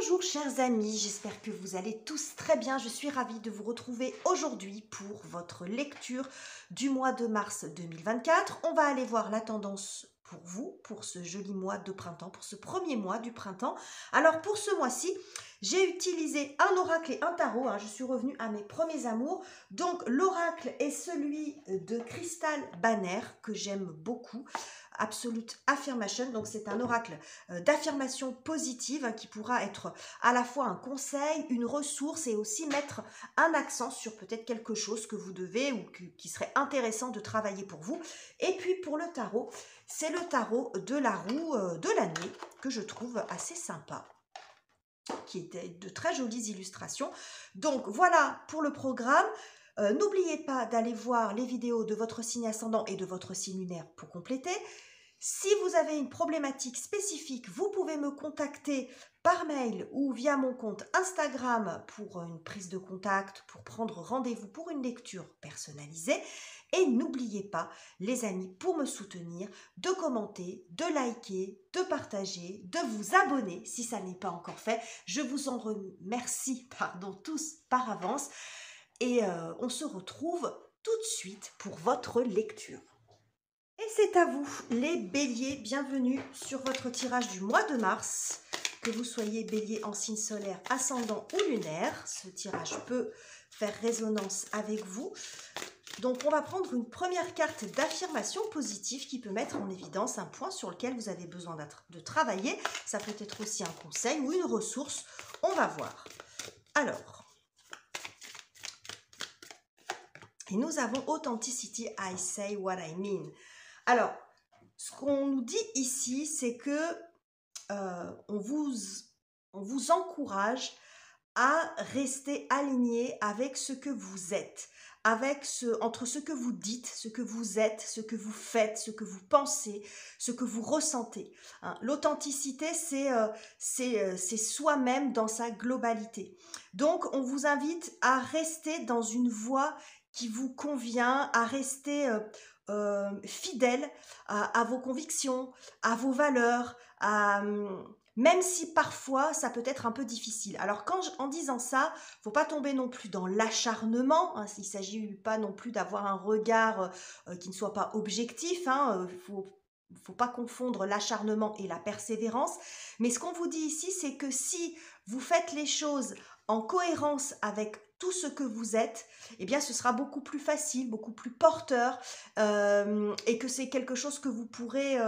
Bonjour chers amis, j'espère que vous allez tous très bien. Je suis ravie de vous retrouver aujourd'hui pour votre lecture du mois de mars 2024. On va aller voir la tendance pour vous, pour ce joli mois de printemps, pour ce premier mois du printemps. Alors pour ce mois-ci, j'ai utilisé un oracle et un tarot. Je suis revenue à mes premiers amours. Donc l'oracle est celui de Crystal Banner que j'aime beaucoup. Absolute Affirmation, donc c'est un oracle d'affirmation positive qui pourra être à la fois un conseil, une ressource et aussi mettre un accent sur peut-être quelque chose que vous devez ou qui serait intéressant de travailler pour vous. Et puis pour le tarot, c'est le tarot de la roue de l'année que je trouve assez sympa, qui était de très jolies illustrations. Donc voilà pour le programme. N'oubliez pas d'aller voir les vidéos de votre signe ascendant et de votre signe lunaire pour compléter. Si vous avez une problématique spécifique, vous pouvez me contacter par mail ou via mon compte Instagram pour une prise de contact, pour prendre rendez-vous pour une lecture personnalisée. Et n'oubliez pas, les amis, pour me soutenir, de commenter, de liker, de partager, de vous abonner si ça n'est pas encore fait. Je vous en remercie, tous par avance. Et on se retrouve tout de suite pour votre lecture. Et c'est à vous, les béliers, bienvenue sur votre tirage du mois de mars. Que vous soyez bélier en signe solaire, ascendant ou lunaire, ce tirage peut faire résonance avec vous. Donc on va prendre une première carte d'affirmation positive qui peut mettre en évidence un point sur lequel vous avez besoin de travailler. Ça peut être aussi un conseil ou une ressource, on va voir. Alors, et nous avons Authenticity, I say what I mean. Alors, ce qu'on nous dit ici, c'est que on vous encourage à rester aligné avec ce que vous êtes, entre ce que vous dites, ce que vous êtes, ce que vous faites, ce que vous pensez, ce que vous ressentez. L'authenticité, c'est soi-même dans sa globalité. Donc, on vous invite à rester dans une voie qui vous convient, à rester fidèle à vos convictions, à vos valeurs, même si parfois ça peut être un peu difficile. Alors en disant ça, faut pas tomber non plus dans l'acharnement. Il ne s'agit pas non plus d'avoir un regard qui ne soit pas objectif. Faut pas confondre l'acharnement et la persévérance. Mais ce qu'on vous dit ici, c'est que si vous faites les choses en cohérence avec tout ce que vous êtes, eh bien ce sera beaucoup plus facile, beaucoup plus porteur, et que c'est quelque chose que vous pourrez,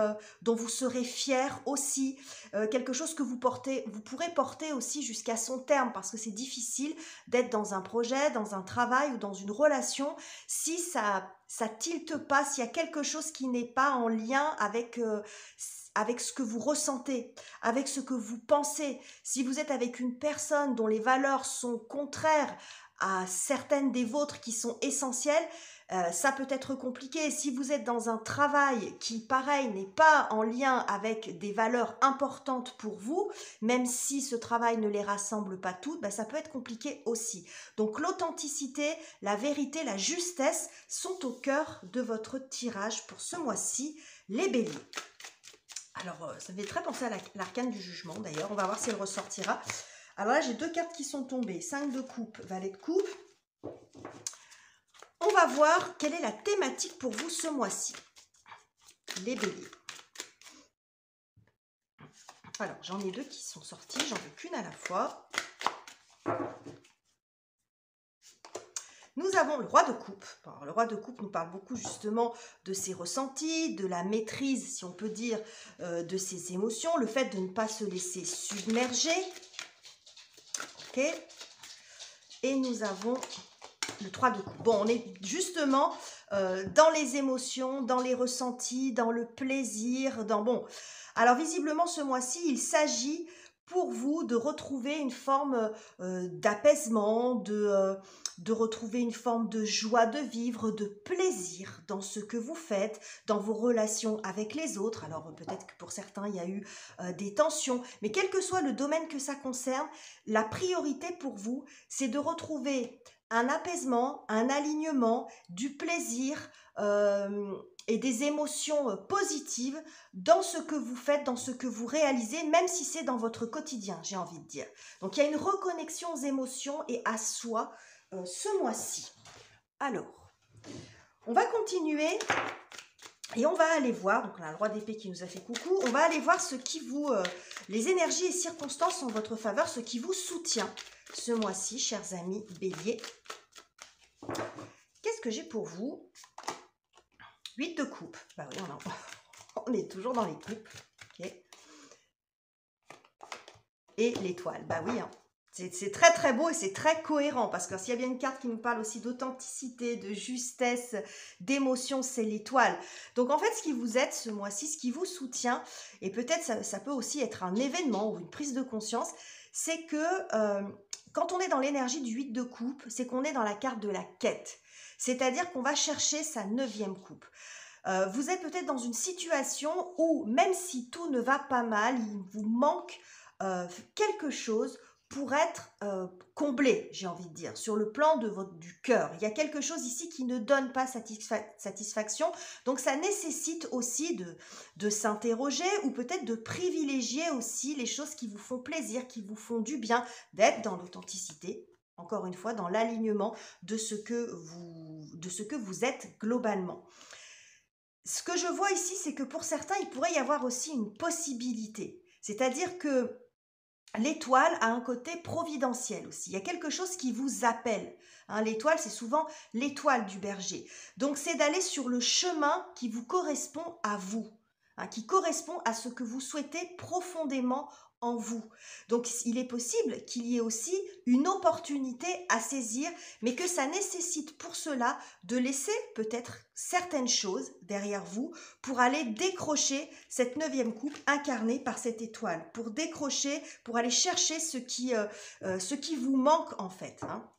dont vous serez fier aussi, quelque chose que vous pourrez porter aussi jusqu'à son terme, parce que c'est difficile d'être dans un projet, dans un travail ou dans une relation si ça tilte pas, s'il y a quelque chose qui n'est pas en lien avec ce que vous ressentez, avec ce que vous pensez. Si vous êtes avec une personne dont les valeurs sont contraires à certaines des vôtres qui sont essentielles, ça peut être compliqué. Si vous êtes dans un travail qui, pareil, n'est pas en lien avec des valeurs importantes pour vous, même si ce travail ne les rassemble pas toutes, ça peut être compliqué aussi. Donc l'authenticité, la vérité, la justesse sont au cœur de votre tirage pour ce mois-ci, les béliers. Alors, ça me fait très penser à l'arcane du jugement, d'ailleurs. On va voir si elle ressortira. Alors là, j'ai deux cartes qui sont tombées. 5 de coupe, valet de coupe. On va voir quelle est la thématique pour vous ce mois-ci, les béliers. Alors, j'en ai deux qui sont sortis. J'en veux qu'une à la fois. Nous avons le roi de coupe. Alors, le roi de coupe nous parle beaucoup justement de ses ressentis, de la maîtrise, si on peut dire, de ses émotions, le fait de ne pas se laisser submerger. Ok. Et nous avons le 3 de coupe. Bon, on est justement dans les émotions, dans les ressentis, dans le plaisir, bon. Alors, visiblement, ce mois-ci, il s'agit pour vous de retrouver une forme d'apaisement, de retrouver une forme de joie de vivre, de plaisir dans ce que vous faites, dans vos relations avec les autres. Alors peut-être que pour certains, il y a eu des tensions, mais quel que soit le domaine que ça concerne, la priorité pour vous, c'est de retrouver un apaisement, un alignement, du plaisir et des émotions positives dans ce que vous faites, dans ce que vous réalisez, même si c'est dans votre quotidien, j'ai envie de dire. Donc, il y a une reconnexion aux émotions et à soi ce mois-ci. Alors, on va continuer et on va aller voir, donc on a le roi d'épée qui nous a fait coucou, on va aller voir ce qui vous, les énergies et circonstances en votre faveur, ce qui vous soutient ce mois-ci, chers amis béliers. Qu'est-ce que j'ai pour vous? 8 de coupe. Bah oui, on est toujours dans les coupes. Okay. Et l'étoile. Bah oui, hein. C'est très très beau et c'est très cohérent parce que s'il y a bien une carte qui nous parle aussi d'authenticité, de justesse, d'émotion, c'est l'étoile. Donc en fait, ce qui vous aide ce mois-ci, ce qui vous soutient, et peut-être ça peut aussi être un événement ou une prise de conscience, c'est que quand on est dans l'énergie du 8 de coupe, c'est qu'on est dans la carte de la quête. C'est-à-dire qu'on va chercher sa 9e coupe. Vous êtes peut-être dans une situation où, même si tout ne va pas mal, il vous manque quelque chose pour être comblé, j'ai envie de dire, sur le plan du cœur. Il y a quelque chose ici qui ne donne pas satisfaction, donc ça nécessite aussi de s'interroger ou peut-être de privilégier aussi les choses qui vous font plaisir, qui vous font du bien, d'être dans l'authenticité, encore une fois, dans l'alignement de ce que vous êtes globalement. Ce que je vois ici, c'est que pour certains, il pourrait y avoir aussi une possibilité, c'est-à-dire que l'étoile a un côté providentiel aussi. Il y a quelque chose qui vous appelle. Hein, l'étoile, c'est souvent l'étoile du berger. Donc, c'est d'aller sur le chemin qui vous correspond à vous, hein, qui correspond à ce que vous souhaitez profondément en vous. Donc, il est possible qu'il y ait aussi une opportunité à saisir, mais que ça nécessite pour cela de laisser peut-être certaines choses derrière vous pour aller décrocher cette 9e coupe incarnée par cette étoile, pour décrocher, pour aller chercher ce qui vous manque en fait. Hein.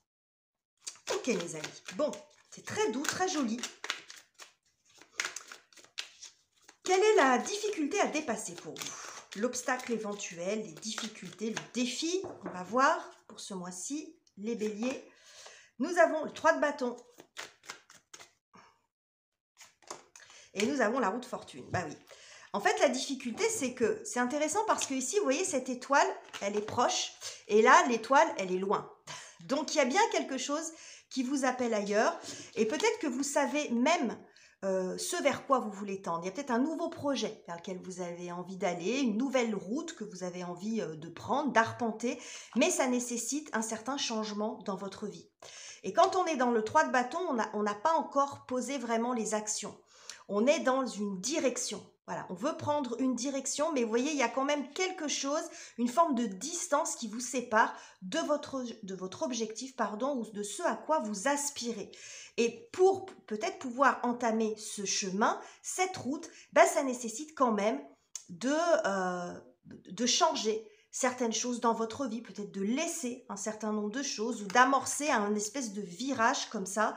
Ok les amis, bon, c'est très doux, très joli. Quelle est la difficulté à dépasser pour vous? L'obstacle éventuel, les difficultés, le défi, on va voir pour ce mois-ci, les béliers. Nous avons le 3 de bâton. Et nous avons la roue de fortune. Bah oui. En fait, la difficulté, c'est que c'est intéressant parce que ici, vous voyez, cette étoile, elle est proche. Et là, l'étoile, elle est loin. Donc, il y a bien quelque chose qui vous appelle ailleurs. Et peut-être que vous savez même ce vers quoi vous voulez tendre. Il y a peut-être un nouveau projet vers lequel vous avez envie d'aller, une nouvelle route que vous avez envie de prendre, d'arpenter. Mais ça nécessite un certain changement dans votre vie. Et quand on est dans le 3 de bâton, on n'a pas encore posé vraiment les actions. On est dans une direction. Voilà, on veut prendre une direction, mais vous voyez, il y a quand même quelque chose, une forme de distance qui vous sépare de votre objectif, ou de ce à quoi vous aspirez. Et pour peut-être pouvoir entamer ce chemin, cette route, ben, ça nécessite quand même de changer certaines choses dans votre vie, peut-être de laisser un certain nombre de choses ou d'amorcer un espèce de virage comme ça.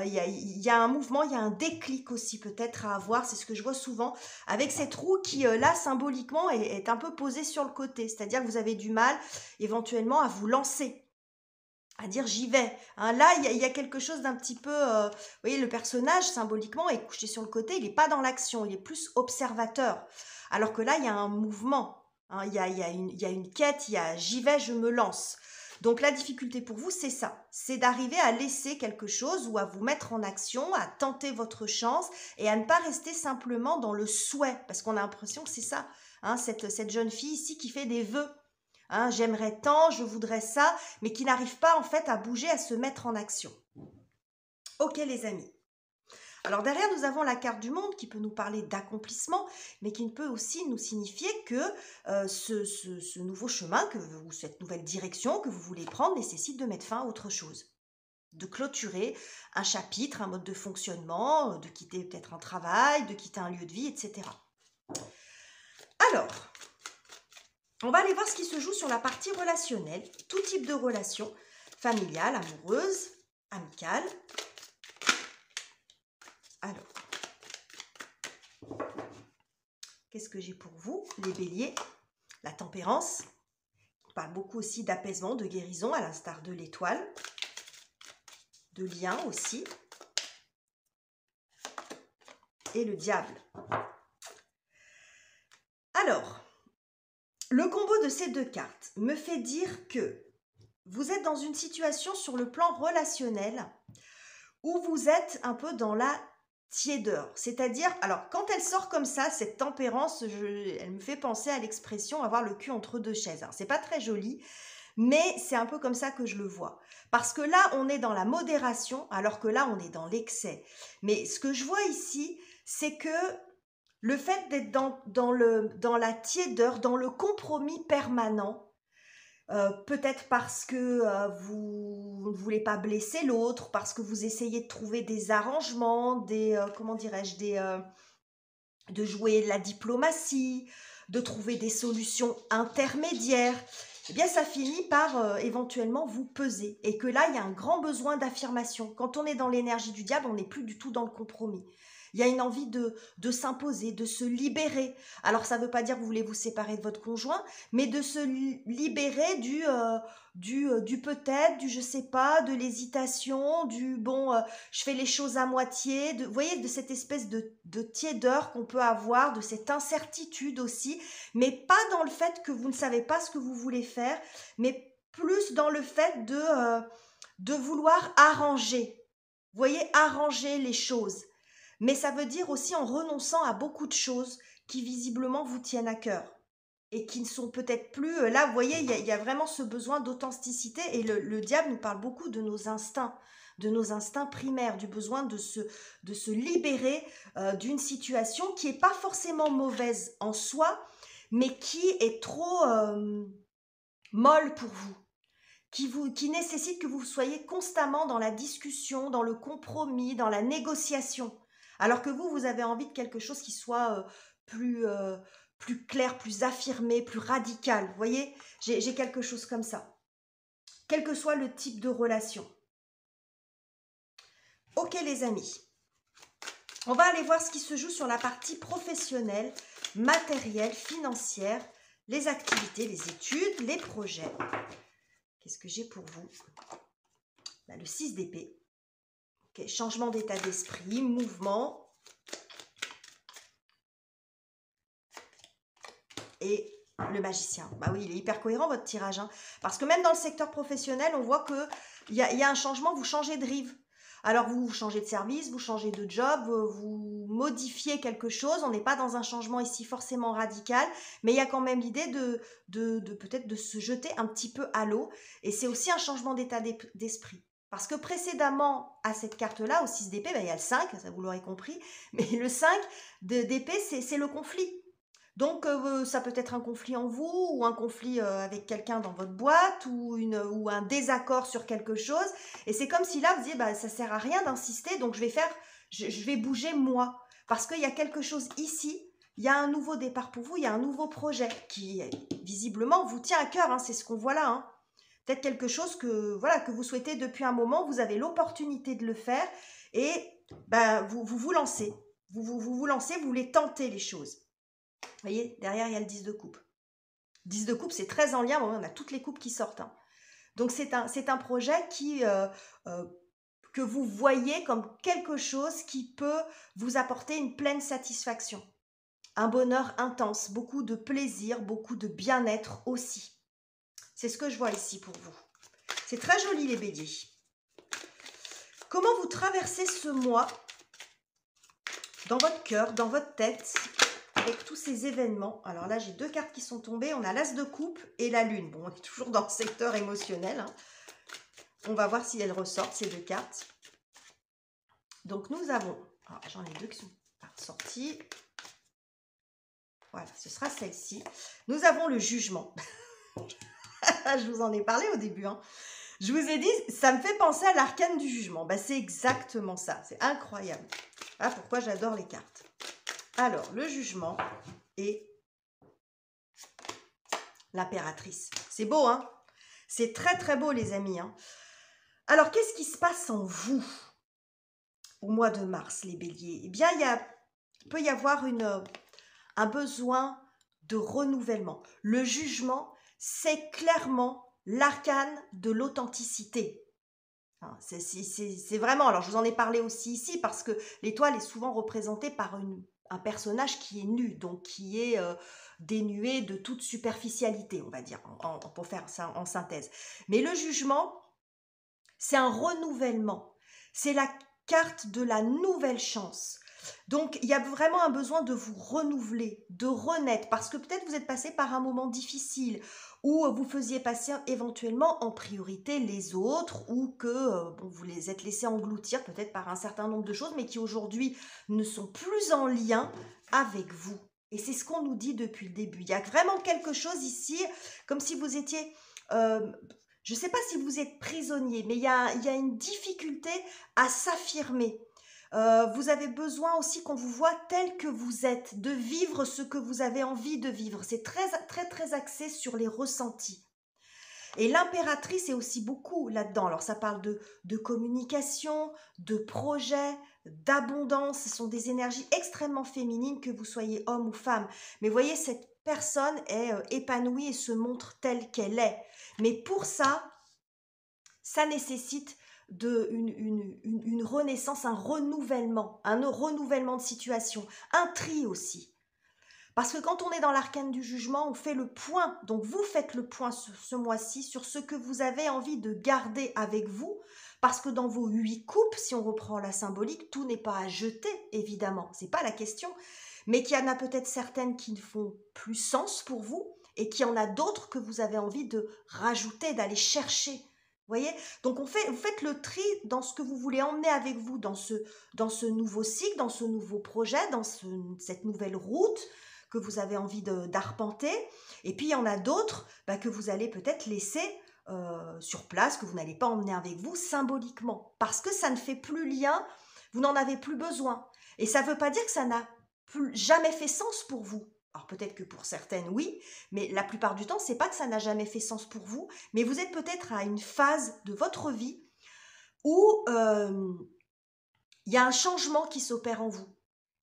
Il y a un mouvement, il y a un déclic aussi peut-être à avoir, c'est ce que je vois souvent avec cette roue qui là symboliquement est un peu posée sur le côté, c'est-à-dire que vous avez du mal éventuellement à vous lancer, à dire j'y vais. Hein, là, il y a quelque chose d'un petit peu... vous voyez, le personnage, symboliquement, est couché sur le côté, il n'est pas dans l'action, il est plus observateur. Alors que là, il y a un mouvement, hein, il y a une quête, il y a j'y vais, je me lance. Donc la difficulté pour vous, c'est ça, c'est d'arriver à laisser quelque chose ou à vous mettre en action, à tenter votre chance et à ne pas rester simplement dans le souhait, parce qu'on a l'impression que c'est ça, hein, cette jeune fille ici qui fait des vœux. Hein, j'aimerais tant, je voudrais ça, mais qui n'arrive pas en fait à bouger, à se mettre en action. Ok les amis. Alors derrière, nous avons la carte du monde qui peut nous parler d'accomplissement, mais qui peut aussi nous signifier que ce nouveau chemin, ou cette nouvelle direction que vous voulez prendre nécessite de mettre fin à autre chose. De clôturer un chapitre, un mode de fonctionnement, de quitter peut-être un travail, de quitter un lieu de vie, etc. Alors, on va aller voir ce qui se joue sur la partie relationnelle, tout type de relation, familiale, amoureuse, amicale. Alors, qu'est-ce que j'ai pour vous, les béliers? La tempérance. On parle beaucoup aussi d'apaisement, de guérison, à l'instar de l'étoile. de lien aussi. Et le diable. Alors, le combo de ces deux cartes me fait dire que vous êtes dans une situation sur le plan relationnel où vous êtes un peu dans la tiédeur. C'est-à-dire, alors quand elle sort comme ça, cette tempérance, elle me fait penser à l'expression avoir le cul entre deux chaises. Alors, c'est pas très joli, mais c'est un peu comme ça que je le vois. Parce que là, on est dans la modération, alors que là, on est dans l'excès. Mais ce que je vois ici, c'est que le fait d'être dans la tiédeur, dans le compromis permanent, peut-être parce que vous ne voulez pas blesser l'autre, parce que vous essayez de trouver des arrangements, comment dirais-je, de jouer la diplomatie, de trouver des solutions intermédiaires, eh bien ça finit par éventuellement vous peser. Et que là, il y a un grand besoin d'affirmation. Quand on est dans l'énergie du diable, on n'est plus du tout dans le compromis. Il y a une envie de s'imposer, de se libérer. Alors, ça ne veut pas dire que vous voulez vous séparer de votre conjoint, mais de se libérer du peut-être, du je sais pas, de l'hésitation, du bon, je fais les choses à moitié, vous voyez, de cette espèce de tiédeur qu'on peut avoir, de cette incertitude aussi, mais pas dans le fait que vous ne savez pas ce que vous voulez faire, mais plus dans le fait de vouloir arranger. Vous voyez, arranger les choses. Mais ça veut dire aussi en renonçant à beaucoup de choses qui visiblement vous tiennent à cœur et qui ne sont peut-être plus... Là, vous voyez, il y a vraiment ce besoin d'authenticité et le diable nous parle beaucoup de nos instincts primaires, du besoin de se libérer d'une situation qui n'est pas forcément mauvaise en soi, mais qui est trop molle pour vous. Qui nécessite que vous soyez constamment dans la discussion, dans le compromis, dans la négociation. Alors que vous avez envie de quelque chose qui soit plus clair, plus affirmé, plus radical. Vous voyez, j'ai quelque chose comme ça. Quel que soit le type de relation. Ok les amis, on va aller voir ce qui se joue sur la partie professionnelle, matérielle, financière, les activités, les études, les projets. Qu'est-ce que j'ai pour vous? Le 6 d'épée. Okay, changement d'état d'esprit, mouvement. Et le magicien. Bah oui, il est hyper cohérent votre tirage. Hein. Parce que même dans le secteur professionnel, on voit qu'il y a un changement, vous changez de rive. Alors vous changez de service, vous changez de job, vous modifiez quelque chose. On n'est pas dans un changement ici forcément radical, mais il y a quand même l'idée de peut-être de se jeter un petit peu à l'eau. Et c'est aussi un changement d'état d'esprit. Parce que précédemment, à cette carte-là, au 6 d'épée, il y a le 5, ça vous l'aurez compris, mais le 5 d'épée, c'est le conflit. Donc, ça peut être un conflit en vous, ou un conflit avec quelqu'un dans votre boîte, ou un désaccord sur quelque chose. Et c'est comme si là, vous disiez, bah, ça sert à rien d'insister, donc je vais bouger moi. Parce qu'il y a quelque chose ici, il y a un nouveau départ pour vous, il y a un nouveau projet qui, visiblement, vous tient à cœur, hein, c'est ce qu'on voit là. Hein. Peut-être quelque chose que vous souhaitez depuis un moment, vous avez l'opportunité de le faire, et bah, vous lancez. Vous lancez, vous voulez tenter les choses. Vous voyez, derrière, il y a le 10 de coupe. 10 de coupe, c'est très en lien. On a toutes les coupes qui sortent. Hein. Donc, c'est un projet que vous voyez comme quelque chose qui peut vous apporter une pleine satisfaction. Un bonheur intense, beaucoup de plaisir, beaucoup de bien-être aussi. C'est ce que je vois ici pour vous. C'est très joli, les béliers. Comment vous traversez ce mois dans votre cœur, dans votre tête, avec tous ces événements? Alors là, j'ai deux cartes qui sont tombées. On a l'As de coupe et la Lune. Bon, on est toujours dans le secteur émotionnel. Hein. On va voir si elles ressortent, ces deux cartes. Donc, nous avons... J'en ai deux qui sont sorties. Voilà, ce sera celle-ci. Nous avons le jugement. Je vous en ai parlé au début. Hein. Je vous ai dit, ça me fait penser à l'arcane du jugement. Ben, c'est exactement ça. C'est incroyable. Voilà pourquoi j'adore les cartes. Alors, le jugement et l'impératrice. C'est beau, hein? C'est très, très beau, les amis. Hein. Alors, qu'est-ce qui se passe en vous au mois de mars, les béliers? Eh bien, il peut y avoir un besoin de renouvellement. Le jugement, c'est clairement l'arcane de l'authenticité. Hein, c'est vraiment, alors je vous en ai parlé aussi ici, parce que l'étoile est souvent représentée par un personnage qui est nu, donc qui est dénué de toute superficialité, on va dire, pour faire ça en synthèse. Mais le jugement, c'est un renouvellement, c'est la carte de la nouvelle chance. Donc, il y a vraiment un besoin de vous renouveler, de renaître, parce que peut-être vous êtes passé par un moment difficile, où vous faisiez passer éventuellement en priorité les autres, ou que bon, vous les êtes laissés engloutir peut-être par un certain nombre de choses, mais qui aujourd'hui ne sont plus en lien avec vous. Et c'est ce qu'on nous dit depuis le début. Il y a vraiment quelque chose ici, comme si vous étiez... je ne sais pas si vous êtes prisonnier, mais il y a une difficulté à s'affirmer. Vous avez besoin aussi qu'on vous voit tel que vous êtes, de vivre ce que vous avez envie de vivre. C'est très, très, très axé sur les ressentis. Et l'impératrice est aussi beaucoup là-dedans. Alors ça parle de communication, de projet, d'abondance. Ce sont des énergies extrêmement féminines, que vous soyez homme ou femme. Mais voyez, cette personne est épanouie et se montre telle qu'elle est. Mais pour ça, ça nécessite une renaissance, un renouvellement de situation, un tri aussi. Parce que quand on est dans l'arcane du jugement, on fait le point. Donc vous faites le point ce mois-ci sur ce que vous avez envie de garder avec vous. Parce que dans vos 8 coupes, si on reprend la symbolique, tout n'est pas à jeter, évidemment. C'est pas la question. Mais qu'il y en a peut-être certaines qui ne font plus sens pour vous et qu'il y en a d'autres que vous avez envie de rajouter, d'aller chercher. Vous voyez? Donc vous faites le tri dans ce que vous voulez emmener avec vous dans ce nouveau cycle, dans ce nouveau projet, dans cette nouvelle route que vous avez envie d'arpenter. Et puis il y en a d'autres que vous allez peut-être laisser sur place, que vous n'allez pas emmener avec vous symboliquement, parce que ça ne fait plus lien, vous n'en avez plus besoin. Et ça ne veut pas dire que ça n'a jamais fait sens pour vous. Alors peut-être que pour certaines, oui, mais la plupart du temps, c'est pas que ça n'a jamais fait sens pour vous, mais vous êtes peut-être à une phase de votre vie où il y a un changement qui s'opère en vous.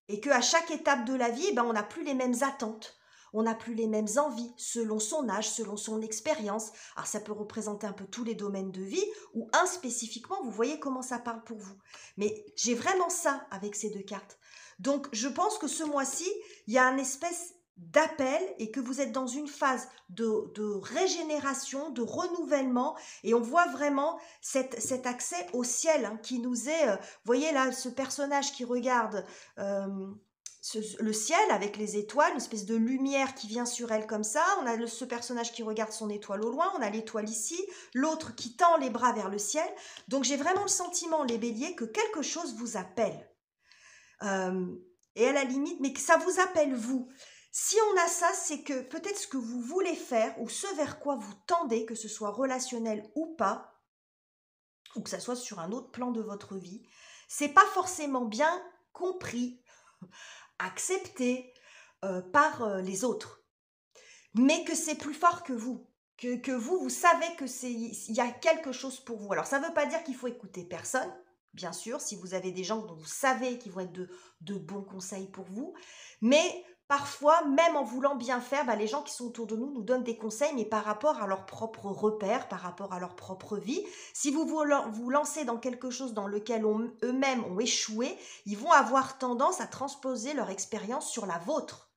Et qu'à chaque étape de la vie, on n'a plus les mêmes attentes, on n'a plus les mêmes envies, selon son âge, selon son expérience. Alors ça peut représenter un peu tous les domaines de vie, ou un spécifiquement, vous voyez comment ça parle pour vous. Mais j'ai vraiment ça avec ces 2 cartes. Donc je pense que ce mois-ci, il y a une espèce d'appel et que vous êtes dans une phase de régénération, de renouvellement, et on voit vraiment cet accès au ciel qui nous est... vous voyez là, ce personnage qui regarde le ciel avec les étoiles, une espèce de lumière qui vient sur elle comme ça, on a ce personnage qui regarde son étoile au loin, on a l'étoile ici, l'autre qui tend les bras vers le ciel. Donc j'ai vraiment le sentiment, les béliers, que quelque chose vous appelle. Et à la limite, mais que ça vous appelle vous. Si on a ça, c'est que peut-être ce que vous voulez faire ou ce vers quoi vous tendez, que ce soit relationnel ou pas, ou que ça soit sur un autre plan de votre vie, c'est pas forcément bien compris, accepté par les autres, mais que c'est plus fort que vous. Que vous savez il y a quelque chose pour vous. Alors ça ne veut pas dire qu'il faut écouter personne, bien sûr, si vous avez des gens dont vous savez qu'ils vont être de bons conseils pour vous, mais parfois, même en voulant bien faire, les gens qui sont autour de nous donnent des conseils, mais par rapport à leurs propres repères, par rapport à leur propre vie. Si vous vous lancez dans quelque chose dans lequel eux-mêmes ont échoué, ils vont avoir tendance à transposer leur expérience sur la vôtre.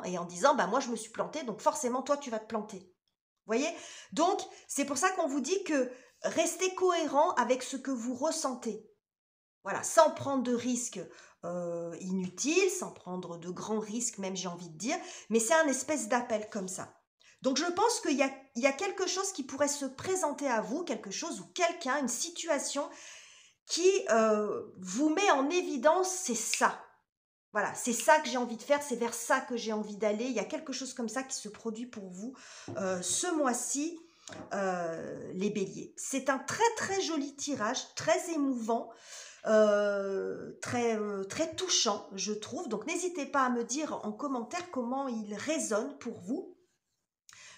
Et en disant, moi je me suis planté, donc forcément toi tu vas te planter. Vous voyez? Donc, c'est pour ça qu'on vous dit que restez cohérent avec ce que vous ressentez. Voilà, sans prendre de risques inutiles, sans prendre de grands risques, même j'ai envie de dire, mais c'est un espèce d'appel comme ça. Donc je pense qu'il y a quelque chose qui pourrait se présenter à vous, quelque chose ou quelqu'un, une situation qui vous met en évidence, c'est ça. Voilà, c'est ça que j'ai envie de faire, c'est vers ça que j'ai envie d'aller. Il y a quelque chose comme ça qui se produit pour vous ce mois-ci, les béliers. C'est un très très joli tirage, très émouvant. Très touchant, je trouve. Donc, n'hésitez pas à me dire en commentaire comment il résonne pour vous.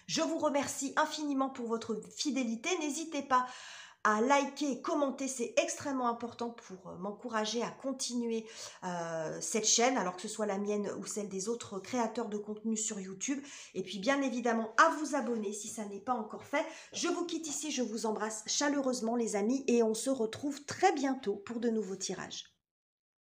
Je vous remercie infiniment pour votre fidélité. N'hésitez pas à liker, commenter, c'est extrêmement important pour m'encourager à continuer cette chaîne, alors que ce soit la mienne ou celle des autres créateurs de contenu sur YouTube. Et puis bien évidemment à vous abonner si ça n'est pas encore fait. Je vous quitte ici, je vous embrasse chaleureusement les amis et on se retrouve très bientôt pour de nouveaux tirages.